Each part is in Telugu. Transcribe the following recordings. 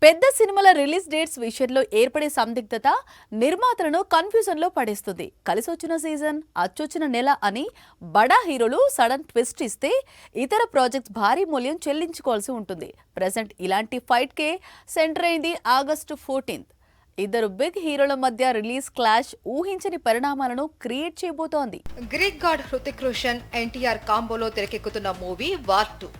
పెద్ద సినిమాల రిలీజ్ డేట్స్ విషయంలో ఏర్పడే సందిగ్ధత నిర్మాతలను కన్ఫ్యూజన్లో పడేస్తుంది. కలిసొచ్చిన సీజన్, అచ్చొచ్చిన నెల అని బడా హీరోలు సడన్ ట్విస్ట్ ఇస్తే ఇతర ప్రాజెక్ట్స్ భారీ మూల్యం చెల్లించుకోవాల్సి ఉంటుంది. ప్రెజెంట్ ఇలాంటి ఫైట్కే సెంటర్ అయింది ఆగస్టు 14th. ఇద్దరు బిగ్ హీరోల మధ్య రిలీజ్ క్లాష్ ఊహించని పరిణామాలను క్రియేట్ చేయబోతోంది. గ్రీక్ గాడ్ హృతిక్ రోషన్, ఎన్టీఆర్ కాంబోలో తెరకెక్కుతున్న మూవీ వార్ 2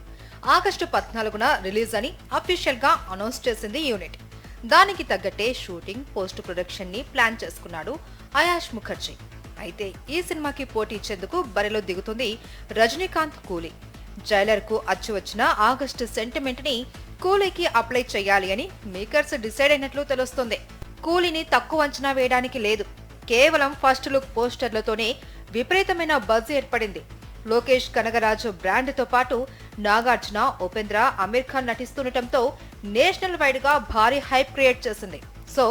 ఆగస్టు 14న రిలీజ్ అని అఫీషియల్ గా అనౌన్స్ చేసింది యూనిట్. దానికి తగ్గట్టే షూటింగ్, పోస్ట్ ప్రొడక్షన్ ని ప్లాన్ చేసుకున్నాడు అయాష్ ముఖర్జీ. అయితే ఈ సినిమాకి పోటీ ఇచ్చేందుకు బరిలో దిగుతుంది రజనీకాంత్ కూలీ. జైలర్ కు అచ్చు వచ్చిన ఆగస్టు సెంటిమెంట్ ని కూలీకి అప్లై చేయాలి అని మేకర్స్ డిసైడ్ అయినట్లు తెలుస్తోంది. కూలీని తక్కువ అంచనా వేయడానికి లేదు. కేవలం ఫస్ట్ లుక్ పోస్టర్లతోనే విపరీతమైన బజ్ ఏర్పడింది. లోకేష్ కనగరాజు బ్రాండ్ తో పాటు నాగార్జున, ఉపేంద్ర, అమీర్ ఖాన్ నటిస్తుండటంతో నేషనల్ వైడ్ గా భారీ హైప్ క్రియేట్ చేసింది. సో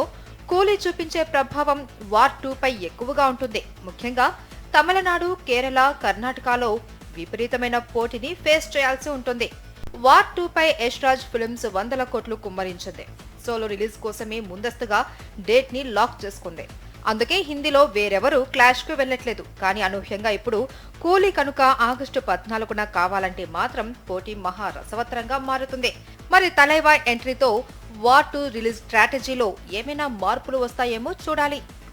కూలీ చూపించే ప్రభావం వార్ 2 పై ఎక్కువగా ఉంటుంది. ముఖ్యంగా తమిళనాడు, కేరళ, కర్ణాటకలో విపరీతమైన పోటీని ఫేస్ చేయాల్సి ఉంటుంది. వార్ 2 పై యష్ రాజ్ ఫిల్మ్స్ 100 కోట్లు కుమ్మరించింది. సోలో రిలీజ్ కోసమే ముందస్తుగా డేట్ ని లాక్ చేసుకుంది. అందుకే హిందీలో వేరెవరూ క్లాష్ కు వెళ్లట్లేదు. కానీ అనూహ్యంగా ఇప్పుడు కూలీ కనుక ఆగస్టు 14న కావాలంటే మాత్రం పోటీ మహా రసవత్రంగా మారుతుంది. మరి తలైవా ఎంట్రీతో వార్ 2 రిలీజ్ స్ట్రాటజీలో ఏమైనా మార్పులు వస్తాయేమో చూడాలి.